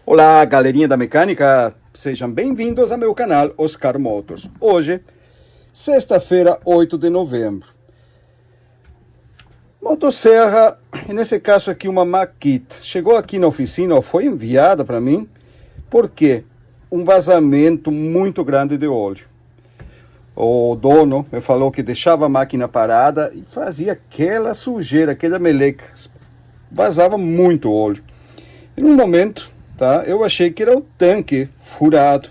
Olá, galerinha da mecânica, sejam bem-vindos ao meu canal Oscar Motors. Hoje, sexta-feira, 8 de novembro. Motosserra, nesse caso aqui uma Makita, chegou aqui na oficina, foi enviada para mim, porque um vazamento muito grande de óleo. O dono me falou que deixava a máquina parada e fazia aquela sujeira, aquela meleca, vazava muito óleo. E num momento, tá, eu achei que era o tanque furado,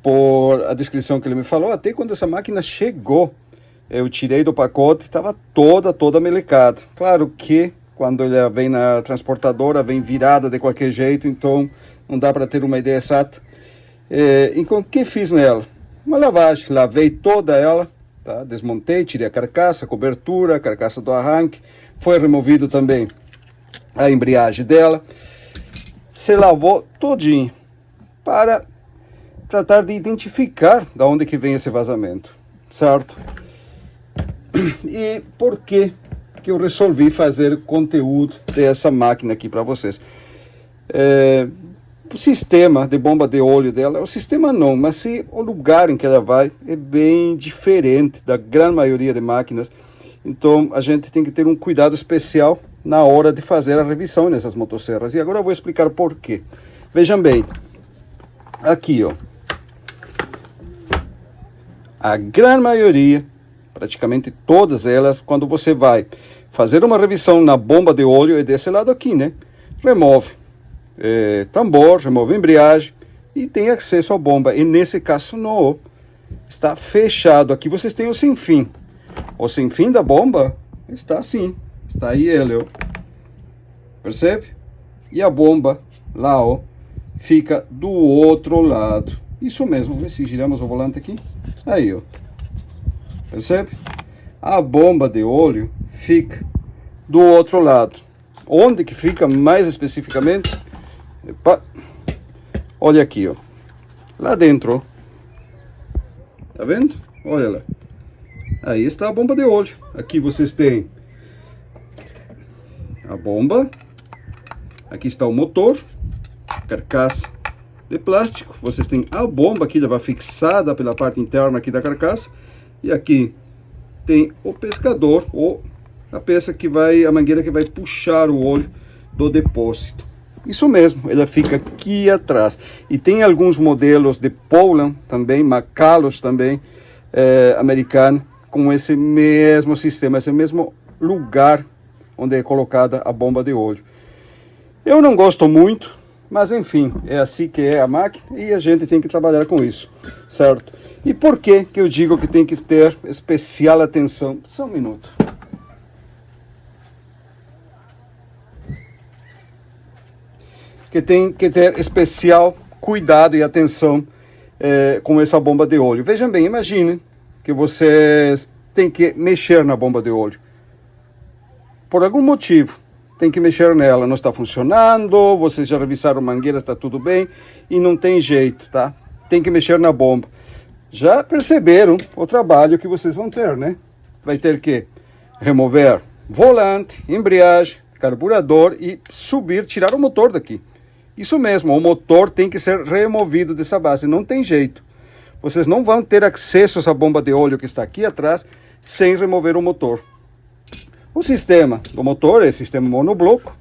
por a descrição que ele me falou. Até quando essa máquina chegou, eu tirei do pacote, estava toda melecada. Claro que quando ela vem na transportadora, vem virada de qualquer jeito, então não dá para ter uma ideia exata. Então, o que fiz nela? Uma lavagem, lavei toda ela, tá? Desmontei, tirei a carcaça, a cobertura, a carcaça do arranque, foi removido também a embreagem dela, se lavou todinho, para tratar de identificar de onde que vem esse vazamento, certo? E por que eu resolvi fazer conteúdo dessa máquina aqui para vocês? O sistema de bomba de óleo dela, o sistema não, mas se o lugar em que ela vai é bem diferente da grande maioria de máquinas. Então a gente tem que ter um cuidado especial na hora de fazer a revisão nessas motosserras. E agora eu vou explicar por quê. Vejam bem, aqui ó, a grande maioria, praticamente todas elas, quando você vai fazer uma revisão na bomba de óleo, é desse lado aqui, né? Remove tambor, remove embreagem e tem acesso à bomba. E nesse caso não, está fechado. Aqui vocês têm o sem fim. O sem fim da bomba está assim, está aí ele, ó. Percebe? E a bomba lá, ó, fica do outro lado. Isso mesmo. Vamos ver se giramos o volante aqui. Aí, ó. Percebe? A bomba de óleo fica do outro lado. Onde que fica mais especificamente? Epa. Olha aqui, ó. Lá dentro, ó. Tá vendo? Olha lá. Aí está a bomba de óleo. Aqui vocês têm a bomba. Aqui está o motor, carcaça de plástico. Vocês têm a bomba aqui, já vai fixada pela parte interna aqui da carcaça. E aqui tem o pescador, ou a peça que vai, a mangueira que vai puxar o óleo do depósito. Isso mesmo, ela fica aqui atrás. E tem alguns modelos de Poulan também, Macallos também, americano, com esse mesmo sistema, esse mesmo lugar onde é colocada a bomba de óleo. Eu não gosto muito, mas enfim, é assim que é a máquina e a gente tem que trabalhar com isso, certo? E por que eu digo que tem que ter especial atenção? Só um minuto. Que tem que ter especial cuidado e atenção com essa bomba de óleo. Vejam bem, imaginem que vocês têm que mexer na bomba de óleo. Por algum motivo, tem que mexer nela, não está funcionando, vocês já revisaram a mangueira, está tudo bem, e não tem jeito, tá? Tem que mexer na bomba. Já perceberam o trabalho que vocês vão ter, né? Vai ter que remover volante, embreagem, carburador e subir, tirar o motor daqui. Isso mesmo, o motor tem que ser removido dessa base, não tem jeito. Vocês não vão ter acesso a essa bomba de óleo que está aqui atrás sem remover o motor. O sistema do motor é sistema monobloco,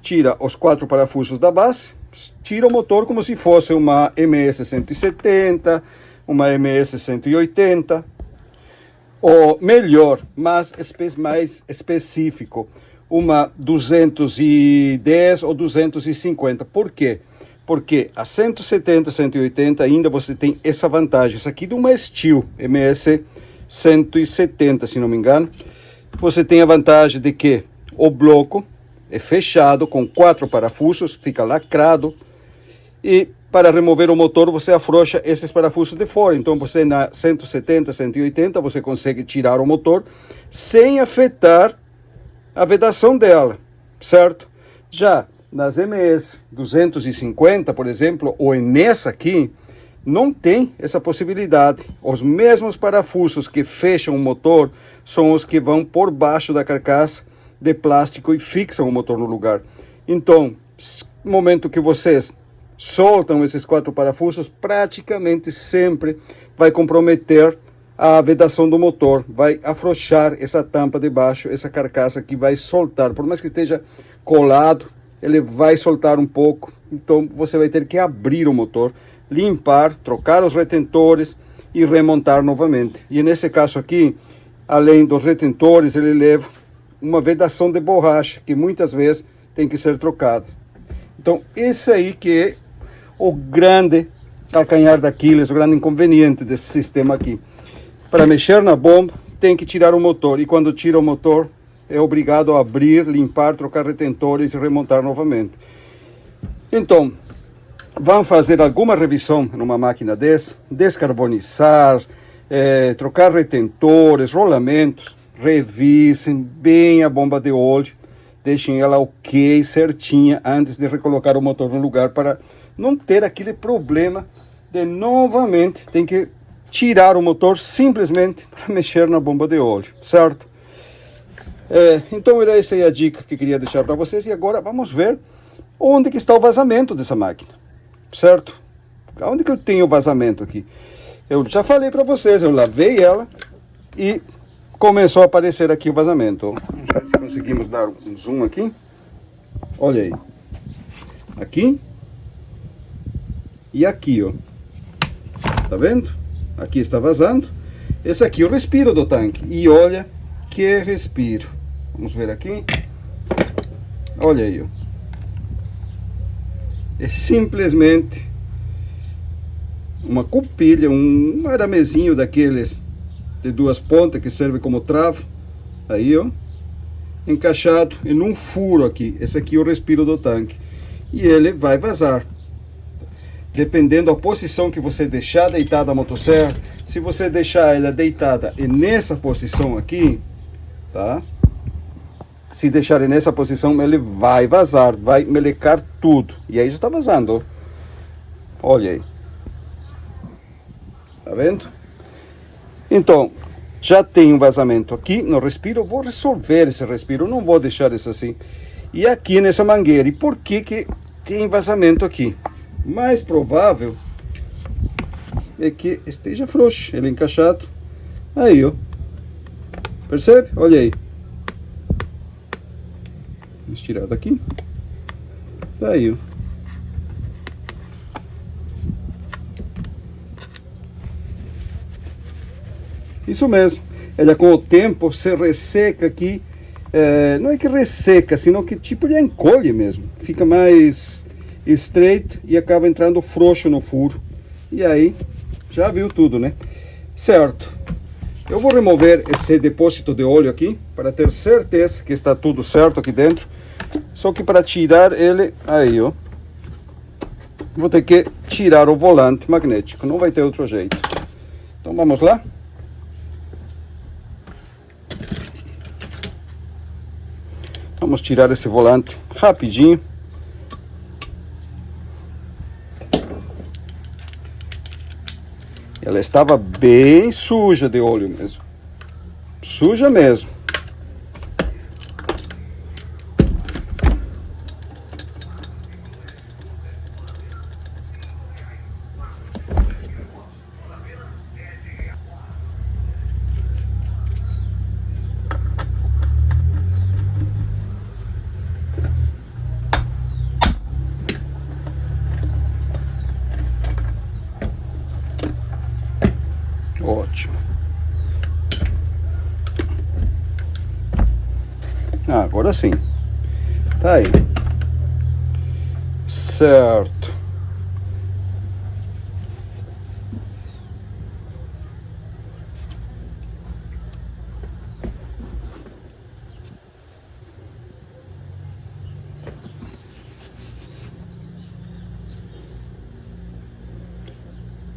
tira os 4 parafusos da base, tira o motor como se fosse uma MS 170, uma MS 180, ou melhor, mais específico, uma 210 ou 250. Por quê? Porque a 170, 180 ainda você tem essa vantagem. Isso aqui de uma Steel MS 170, se não me engano. Você tem a vantagem de que o bloco é fechado com 4 parafusos, fica lacrado. E para remover o motor você afrouxa esses parafusos de fora. Então você na 170, 180 você consegue tirar o motor sem afetar a vedação dela, certo? Já nas MS 250, por exemplo, ou nessa aqui, não tem essa possibilidade. Os mesmos parafusos que fecham o motor são os que vão por baixo da carcaça de plástico e fixam o motor no lugar. Então, no momento que vocês soltam esses 4 parafusos, praticamente sempre vai comprometer a vedação do motor, vai afrouxar essa tampa de baixo, essa carcaça que vai soltar, por mais que esteja colado, ele vai soltar um pouco, então você vai ter que abrir o motor, limpar, trocar os retentores e remontar novamente. E nesse caso aqui, além dos retentores, ele leva uma vedação de borracha, que muitas vezes tem que ser trocada. Então, esse aí que é o grande calcanhar daqueles, o grande inconveniente desse sistema aqui. Para mexer na bomba, tem que tirar o motor, e quando tira o motor, é obrigado a abrir, limpar, trocar retentores e remontar novamente. Então, vão fazer alguma revisão numa máquina dessa, descarbonizar, trocar retentores, rolamentos, revisem bem a bomba de óleo, deixem ela ok, certinha, antes de recolocar o motor no lugar, para não ter aquele problema de novamente tem que tirar o motor simplesmente para mexer na bomba de óleo, certo? Então era essa aí a dica que eu queria deixar para vocês, e agora vamos ver onde que está o vazamento dessa máquina, certo? Onde que eu tenho o vazamento aqui? Eu já falei para vocês, eu lavei ela e começou a aparecer aqui o vazamento. Vamos ver se conseguimos dar um zoom aqui. Olha aí. Aqui. E aqui, ó. Tá vendo? Aqui está vazando. Esse aqui é o respiro do tanque. E olha que respiro. Vamos ver aqui. Olha aí, ó. É simplesmente uma cupilha, um aramezinho daqueles de 2 pontas que serve como trava. Aí, ó. Encaixado em um furo aqui. Esse aqui é o respiro do tanque. E ele vai vazar. Dependendo da posição que você deixar deitada a motosserra, se você deixar ela deitada e nessa posição aqui, tá? Se deixar nessa posição, ele vai vazar, vai melecar tudo. E aí já está vazando, ó. Olha aí. Tá vendo? Então, já tem um vazamento aqui no respiro, eu vou resolver esse respiro, não vou deixar isso assim. E aqui nessa mangueira, e por que que tem vazamento aqui? Mais provável é que esteja frouxo, ele encaixado. Aí, ó. Percebe? Olha aí. Vamos tirar daqui. Aí, ó. Isso mesmo. Ela com o tempo se resseca aqui. Não é que resseca, senão que tipo de encolhe mesmo. Fica mais estreito e acaba entrando frouxo no furo. E aí, já viu tudo, né? Certo. Eu vou remover esse depósito de óleo aqui, para ter certeza que está tudo certo aqui dentro. Só que para tirar ele, aí, ó. Vou ter que tirar o volante magnético, não vai ter outro jeito. Então vamos lá. Vamos tirar esse volante rapidinho. Ela estava bem suja de óleo mesmo. Suja mesmo. Ótimo. Agora sim. Tá aí. Certo.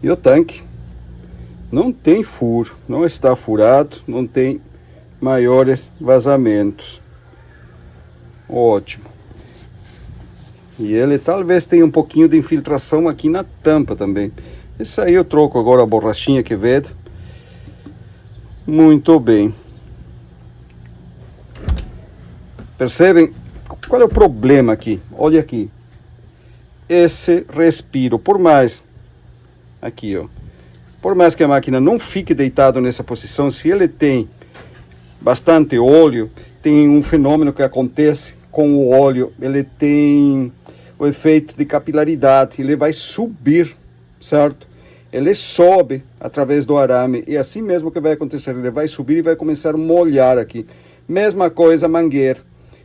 E o tanque não tem furo, não está furado, não tem maiores vazamentos. Ótimo. E ele talvez tenha um pouquinho de infiltração aqui na tampa também. Isso aí eu troco agora a borrachinha que veda. Muito bem. Percebem? Qual é o problema aqui? Olha aqui. esse respiro. Por mais, aqui ó, por mais que a máquina não fique deitada nessa posição, se ele tem bastante óleo, tem um fenômeno que acontece com o óleo, ele tem o efeito de capilaridade, ele vai subir, certo? Ele sobe através do arame, e assim mesmo que vai acontecer, ele vai subir e vai começar a molhar aqui. Mesma coisa mangueira,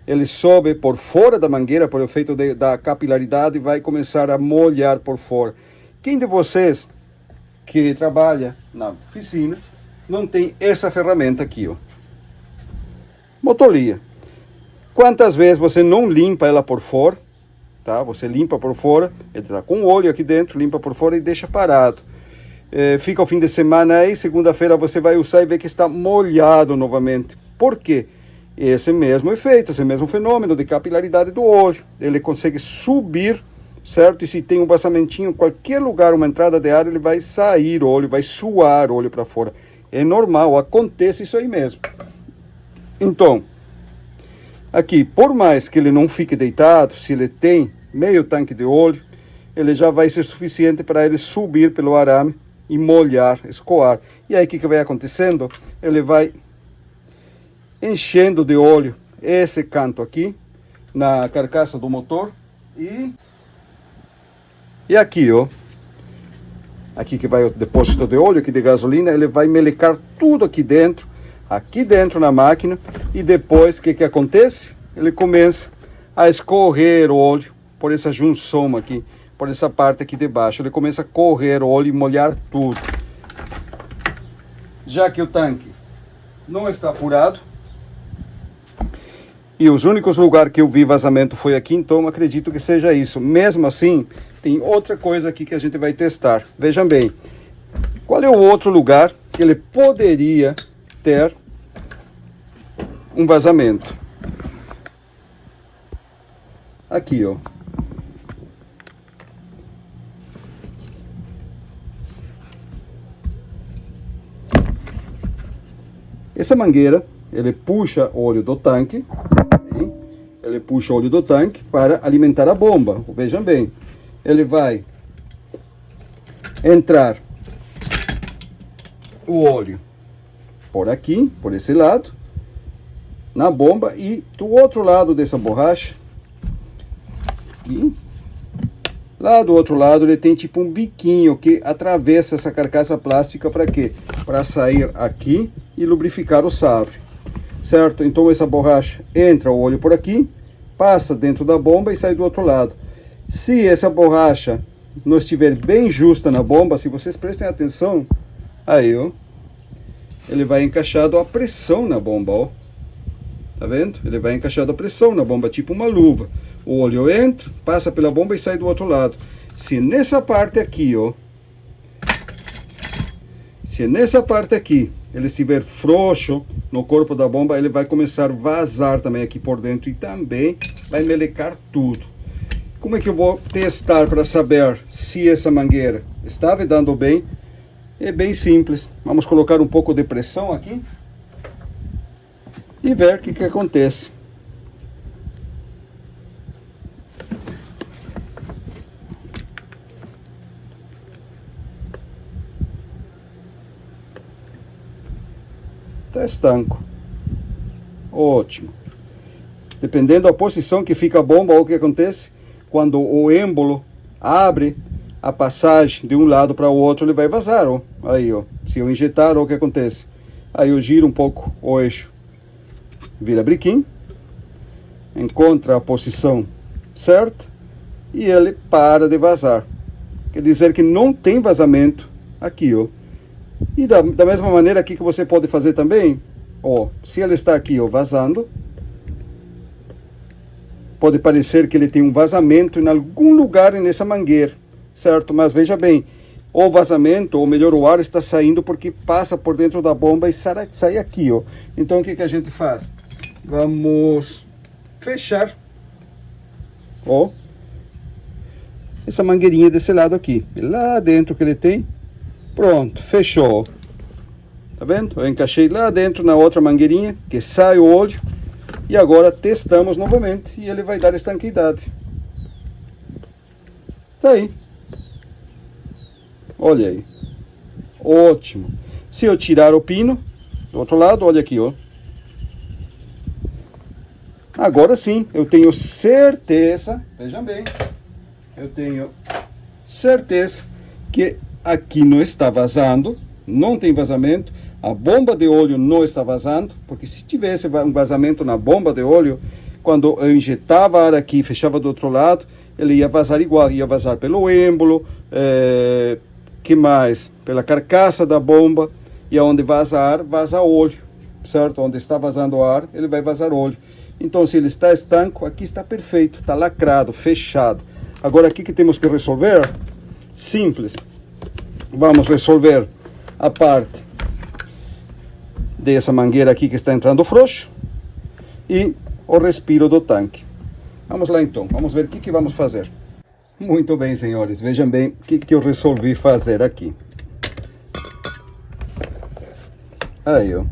ele sobe por fora da mangueira, por efeito da capilaridade, e vai começar a molhar por fora. Quem de vocês que trabalha na oficina não tem essa ferramenta aqui, ó? Motolia. Quantas vezes você não limpa ela por fora, tá? Você limpa por fora, ele está com óleo aqui dentro, limpa por fora e deixa parado. Fica o fim de semana aí, segunda-feira você vai usar e vê que está molhado novamente. Por quê? Esse mesmo efeito, esse mesmo fenômeno de capilaridade do óleo. Ele consegue subir, certo? E se tem um vazamentinho em qualquer lugar, uma entrada de ar, ele vai sair óleo, vai suar óleo para fora. É normal, acontece isso aí mesmo. Então, aqui, por mais que ele não fique deitado, se ele tem meio tanque de óleo, ele já vai ser suficiente para ele subir pelo arame e molhar, escoar. E aí o que vai acontecendo? Ele vai enchendo de óleo esse canto aqui, na carcaça do motor. E aqui, ó, aqui que vai o depósito de óleo, aqui de gasolina, ele vai melecar tudo aqui dentro na máquina, e depois o que acontece? Ele começa a escorrer o óleo por essa junção aqui, por essa parte aqui de baixo. Ele começa a correr o óleo e molhar tudo. Já que o tanque não está furado, e os únicos lugares que eu vi vazamento foi aqui, então acredito que seja isso. Mesmo assim, tem outra coisa aqui que a gente vai testar. Vejam bem, qual é o outro lugar que ele poderia ter um vazamento? Aqui, ó. Essa mangueira, ele puxa o óleo do tanque, hein? Ele puxa o óleo do tanque para alimentar a bomba. Vejam bem, ele vai entrar o óleo por aqui, por esse lado, na bomba, e do outro lado dessa borracha, aqui, lá do outro lado, ele tem tipo um biquinho que atravessa essa carcaça plástica. Para quê? Para sair aqui e lubrificar o safre, certo? Então essa borracha entra o óleo por aqui, passa dentro da bomba e sai do outro lado. Se essa borracha não estiver bem justa na bomba, se vocês prestem atenção, aí, ó, ele vai encaixado a pressão na bomba, ó. Tá vendo? Ele vai encaixado a pressão na bomba, tipo uma luva. O óleo entra, passa pela bomba e sai do outro lado. Se nessa parte aqui, ó, se nessa parte aqui ele estiver frouxo no corpo da bomba, ele vai começar a vazar também aqui por dentro e também vai melecar tudo. Como é que eu vou testar para saber se essa mangueira está vedando bem? É bem simples. Vamos colocar um pouco de pressão aqui e ver o que acontece. Está estanco. Ótimo. Dependendo da posição que fica a bomba, o que acontece? Quando o êmbolo abre a passagem de um lado para o outro, ele vai vazar, ó. Aí, ó. Se eu injetar, ó, o que acontece? Aí eu giro um pouco o eixo, vira briquim, encontra a posição certa e ele para de vazar. Quer dizer que não tem vazamento aqui, ó. E da mesma maneira aqui que você pode fazer também, ó, se ele está aqui, ó, vazando, pode parecer que ele tem um vazamento em algum lugar nessa mangueira, certo? Mas veja bem, o vazamento, ou melhor, o ar está saindo porque passa por dentro da bomba e sai aqui, ó. Então o que a gente faz? Vamos fechar, ó, essa mangueirinha desse lado aqui, lá dentro que ele tem. Pronto, fechou. Tá vendo? Eu encaixei lá dentro na outra mangueirinha, que sai o óleo. E agora testamos novamente e ele vai dar estanqueidade. Tá aí. Olha aí. Ótimo. Se eu tirar o pino, do outro lado, olha aqui, ó. Agora sim, eu tenho certeza, vejam bem, eu tenho certeza que aqui não está vazando, não tem vazamento, a bomba de óleo não está vazando, porque se tivesse um vazamento na bomba de óleo, quando eu injetava ar aqui e fechava do outro lado, ele ia vazar igual, ia vazar pelo êmbolo, que mais? Pela carcaça da bomba, e aonde vaza ar, vaza óleo, certo? Onde está vazando ar, ele vai vazar óleo. Então, se ele está estanco, aqui está perfeito, está lacrado, fechado. Agora, aqui que temos que resolver, simples. Vamos resolver a parte dessa mangueira aqui que está entrando frouxo e o respiro do tanque. Vamos lá então, vamos ver o que vamos fazer. Muito bem, senhores, vejam bem o que eu resolvi fazer aqui. Aí, ó,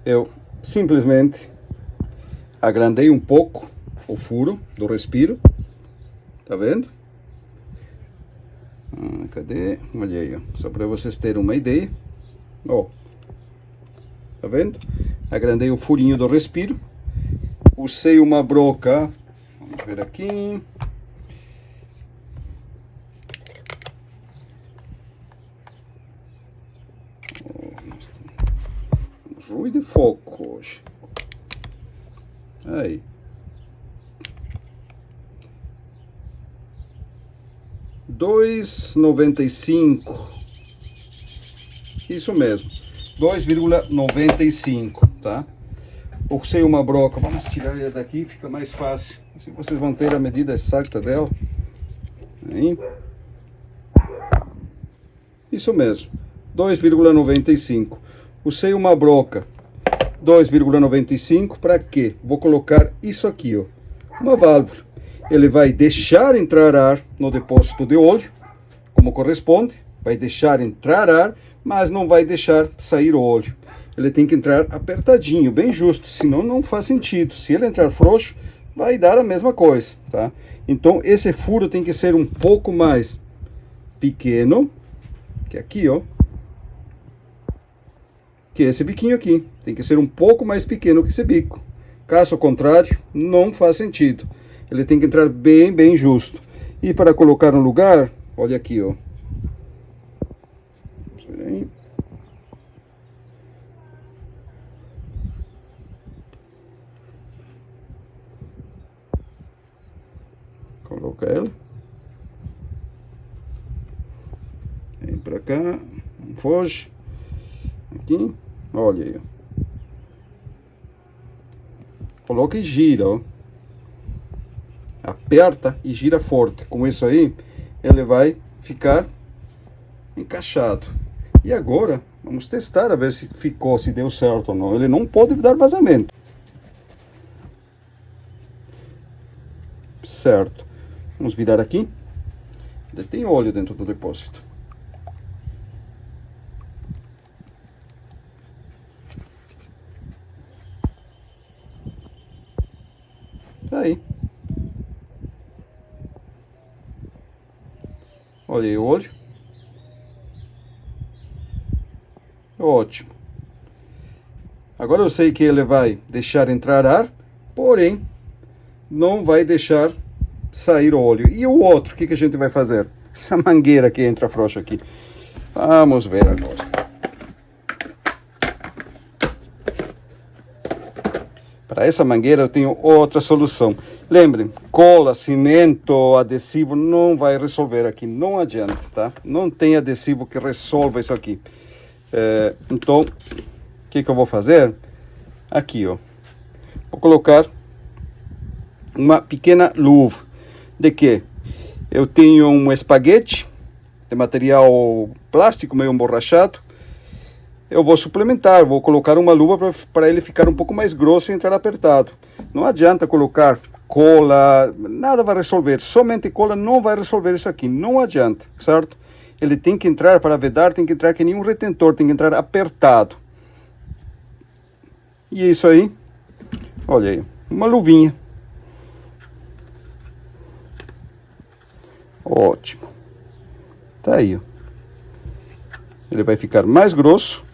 eu simplesmente agrandei um pouco o furo do respiro, tá vendo? Cadê? Olha aí, ó, só para vocês terem uma ideia. Ó, tá vendo? Agrandei o furinho do respiro, usei uma broca, vamos ver aqui. Ruim de foco hoje. Aí. 2,95. Isso mesmo. 2,95, tá? Usei uma broca. Vamos tirar ela daqui, fica mais fácil. Assim vocês vão ter a medida exata dela. Aí. Isso mesmo. 2,95. Usei uma broca. 2,95 para quê? Vou colocar isso aqui, ó, uma válvula. Ele vai deixar entrar ar no depósito de óleo, como corresponde, vai deixar entrar ar, mas não vai deixar sair óleo. Ele tem que entrar apertadinho, bem justo, senão não faz sentido. Se ele entrar frouxo, vai dar a mesma coisa, tá? Então esse furo tem que ser um pouco mais pequeno, que aqui, ó, que esse biquinho aqui. Tem que ser um pouco mais pequeno que esse bico. Caso contrário, não faz sentido. Ele tem que entrar bem, bem justo. E para colocar no lugar, olha aqui, ó. Vamos ver aí. Coloca ela. Vem para cá. Não foge. Aqui. Olha aí, ó. Coloca e gira, ó. Aperta e gira forte. Com isso aí, ele vai ficar encaixado. E agora, vamos testar a ver se ficou, se deu certo ou não. Ele não pode dar vazamento. Certo. Vamos virar aqui. Tem óleo dentro do depósito. Tá aí. Olha aí o óleo. Ótimo. Agora eu sei que ele vai deixar entrar ar, porém não vai deixar sair o óleo. E o outro, o que a gente vai fazer? Essa mangueira que entra frouxa aqui. Vamos ver agora. Para essa mangueira eu tenho outra solução. Lembrem, cola, cimento, adesivo não vai resolver aqui, não adianta, tá? Não tem adesivo que resolva isso aqui. Então, o que eu vou fazer? Aqui, ó. Vou colocar uma pequena luva. De quê? Eu tenho um espaguete de material plástico meio emborrachado. Eu vou suplementar, vou colocar uma luva para ele ficar um pouco mais grosso e entrar apertado. Não adianta colocar cola, nada vai resolver. Somente cola não vai resolver isso aqui, não adianta, certo? Ele tem que entrar, para vedar, tem que entrar que nem um retentor, tem que entrar apertado. E é isso aí. Olha aí, uma luvinha. Ótimo. Tá aí, ó. Ele vai ficar mais grosso.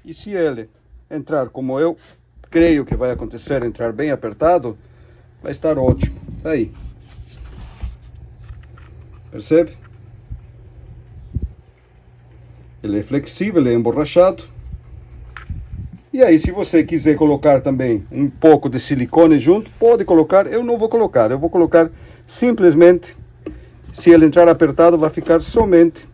E se ele entrar como eu creio que vai acontecer, entrar bem apertado, vai estar ótimo. Tá aí. Percebe? Ele é flexível, ele é emborrachado. E aí, se você quiser colocar também um pouco de silicone junto, pode colocar. Eu não vou colocar, eu vou colocar simplesmente, se ele entrar apertado, vai ficar somente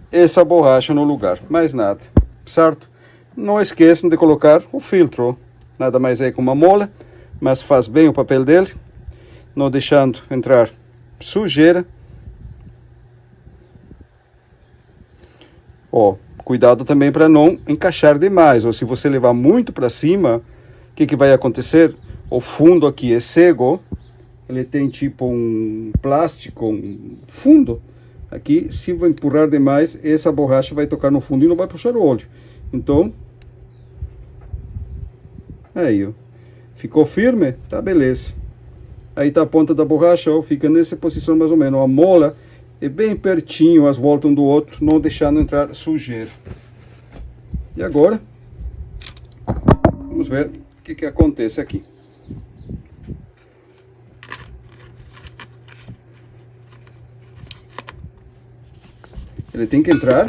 essa borracha no lugar, mais nada, certo? Não esqueçam de colocar o filtro, nada mais é que uma mola, mas faz bem o papel dele, não deixando entrar sujeira. Ó, cuidado também para não encaixar demais, ou se você levar muito para cima, o que vai acontecer? O fundo aqui é cego, ele tem tipo um plástico, um fundo. Aqui, se eu empurrar demais, essa borracha vai tocar no fundo e não vai puxar o óleo. Então, aí, ó. Ficou firme? Tá, beleza. Aí tá a ponta da borracha, ó, fica nessa posição mais ou menos. A mola é bem pertinho, as voltas um do outro, não deixando entrar sujeira. E agora, vamos ver o que acontece aqui. Ele tem que entrar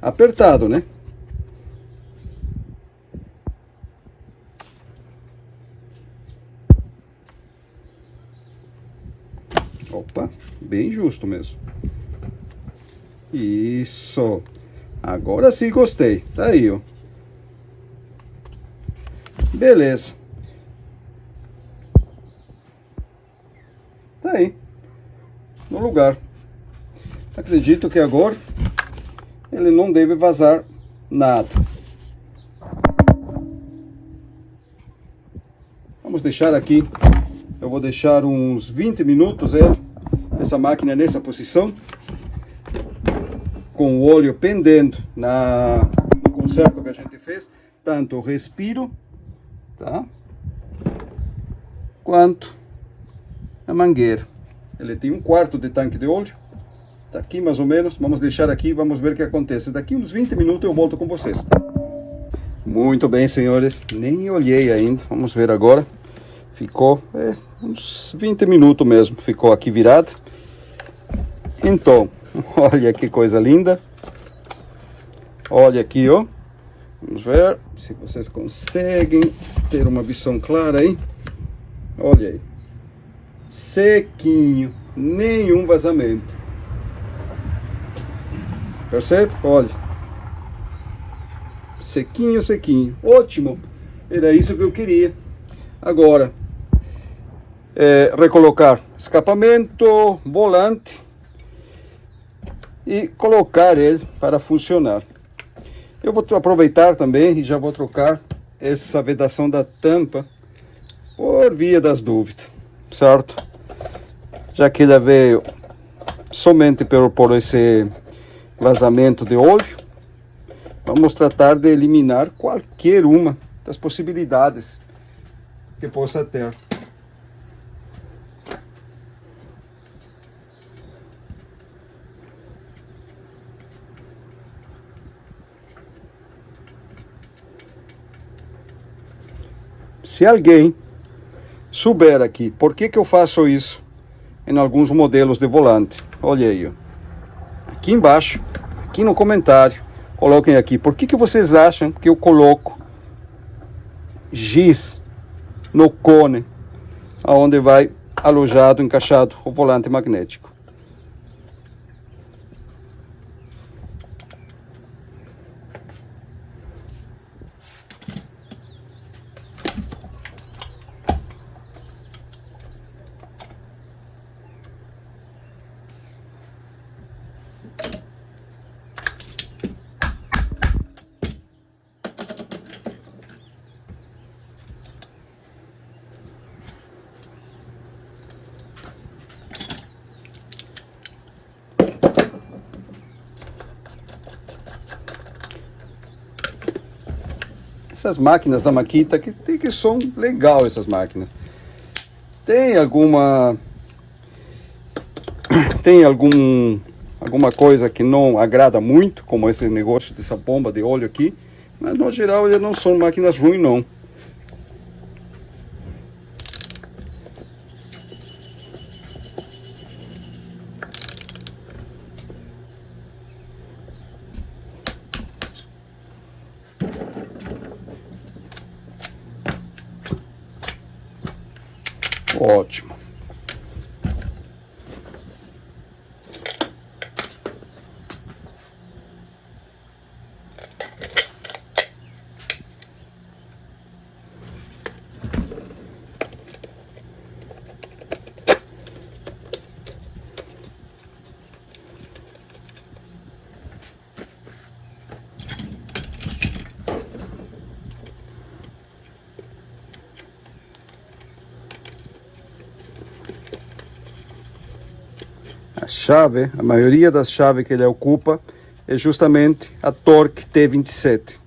apertado, né? Opa, bem justo mesmo. Isso. Agora sim gostei. Tá aí, ó. Beleza. Tá aí. No lugar. Acredito que agora ele não deve vazar nada. Vamos deixar aqui. Eu vou deixar uns 20 minutos essa máquina nessa posição, com o óleo pendendo no conserto que a gente fez, tanto o respiro, tá? Quanto a mangueira. Ele tem 1/4 de tanque de óleo. Tá aqui mais ou menos, vamos deixar aqui, vamos ver o que acontece. Daqui uns 20 minutos eu volto com vocês. Muito bem, senhores, nem olhei ainda, vamos ver agora. Ficou uns 20 minutos mesmo, ficou aqui virado. Então, olha que coisa linda. Olha aqui, ó. Vamos ver se vocês conseguem ter uma visão clara aí. Olha aí. Sequinho, nenhum vazamento. Percebe? Olha. Sequinho, sequinho. Ótimo. Era isso que eu queria. Agora, recolocar escapamento, volante e colocar ele para funcionar. Eu vou aproveitar também e já vou trocar essa vedação da tampa por via das dúvidas, certo? Já que ela veio somente por esse vazamento de óleo, vamos tratar de eliminar qualquer uma das possibilidades que possa ter. Se alguém souber aqui por que eu faço isso em alguns modelos de volante, olha aí, ó. Aqui embaixo, aqui no comentário, coloquem aqui por que vocês acham que eu coloco giz no cone aonde vai alojado, encaixado o volante magnético. essas máquinas da Makita que são legal essas máquinas. Tem alguma coisa que não agrada muito, como esse negócio dessa bomba de óleo aqui, mas no geral eles não são máquinas ruins não. Ótimo. A chave, a maioria das chaves que ele ocupa é justamente a Torque T27.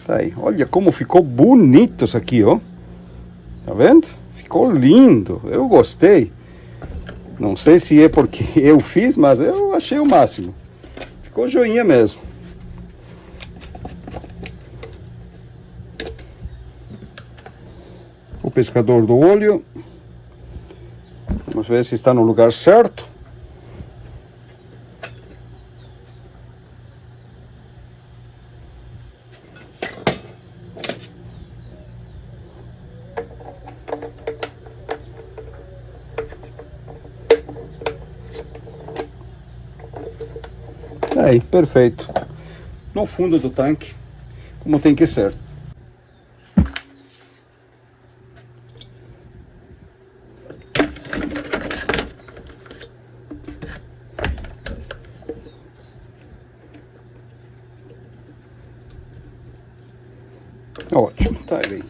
Tá aí, olha como ficou bonito isso aqui, ó. Tá vendo? Ficou lindo, eu gostei. Não sei se é porque eu fiz, mas eu achei o máximo. Ficou joinha mesmo. O pescador do olho. Vamos ver se está no lugar certo. Aí, perfeito. No fundo do tanque, como tem que ser. Ótimo, tá aí.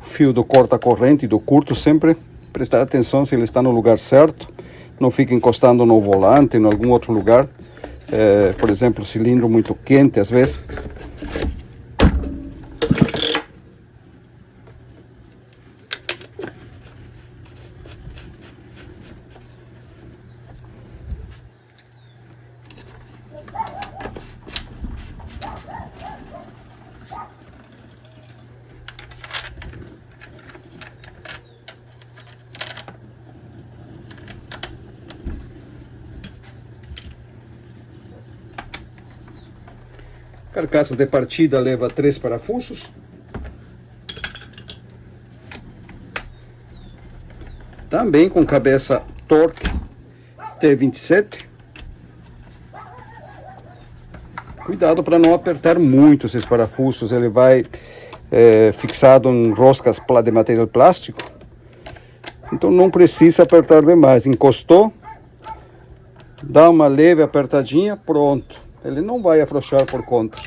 O fio do corta-corrente e do curto, sempre prestar atenção se ele está no lugar certo. Não fica encostando no volante, em algum outro lugar. Por exemplo, cilindro muito quente às vezes. Carcaça de partida leva 3 parafusos. Também com cabeça Torque T27. Cuidado para não apertar muito esses parafusos, ele vai fixado em roscas de material plástico. Então não precisa apertar demais. Encostou, dá uma leve apertadinha, pronto. Ele não vai afrouxar por conta.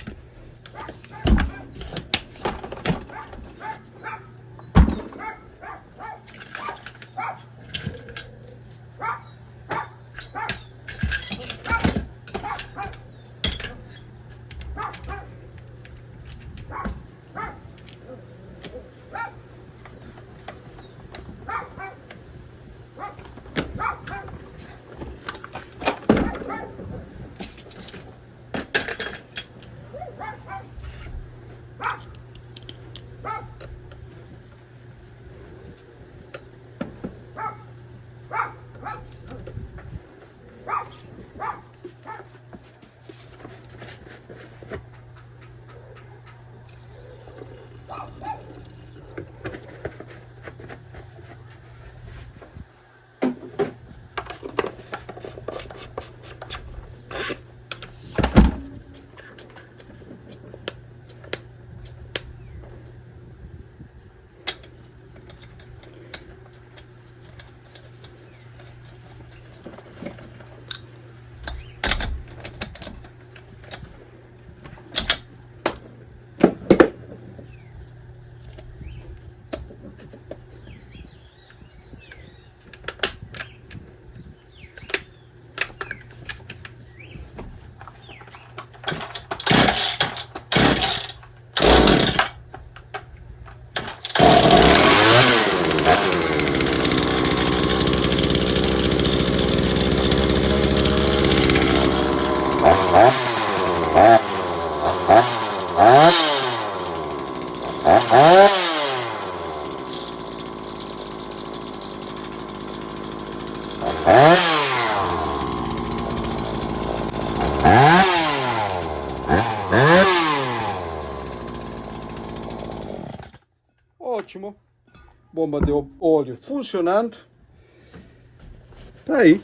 Ótimo. Bomba de óleo funcionando. Tá aí.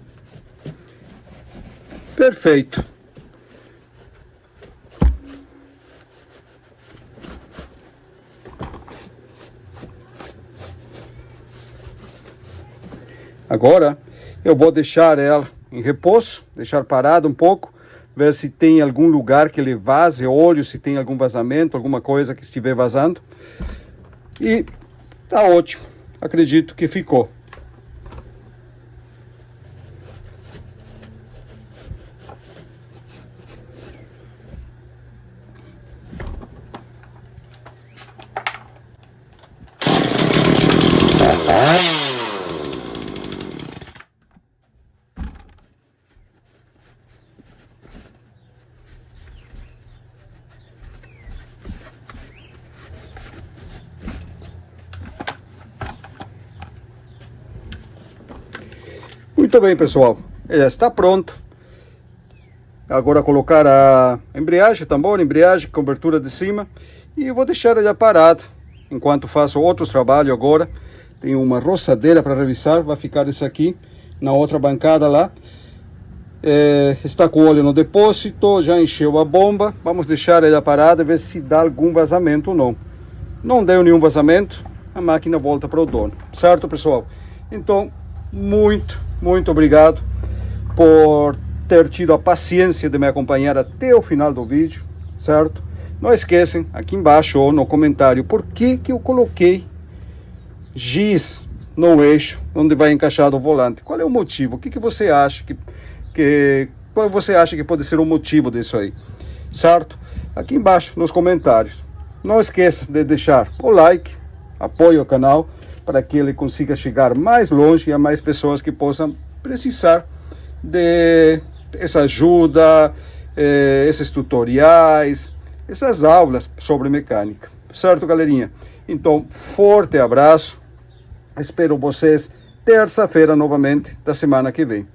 Perfeito. Agora eu vou deixar ela em repouso, deixar parada um pouco, ver se tem algum lugar que ele vaze óleo, se tem algum vazamento, alguma coisa que estiver vazando. E tá ótimo, acredito que ficou. Muito bem, pessoal, já está pronto. Agora colocar a embreagem, tambor, embreagem, cobertura de cima, e vou deixar ela parada enquanto faço outros trabalhos agora. Tenho uma roçadeira para revisar, vai ficar esse aqui na outra bancada lá. Está com óleo no depósito, já encheu a bomba. Vamos deixar ela parada e ver se dá algum vazamento ou não. Não deu nenhum vazamento, a máquina volta para o dono, certo, pessoal? Então, muito obrigado por ter tido a paciência de me acompanhar até o final do vídeo, certo? Não esquecem aqui embaixo ou no comentário por que eu coloquei giz no eixo onde vai encaixar o volante. Qual é o motivo? O que você acha qual você acha que pode ser o motivo disso aí, certo? Aqui embaixo nos comentários. Não esqueça de deixar o like, apoie o canal para que ele consiga chegar mais longe e a mais pessoas que possam precisar de essa ajuda, esses tutoriais, essas aulas sobre mecânica, certo, galerinha? Então, forte abraço, espero vocês terça-feira novamente da semana que vem.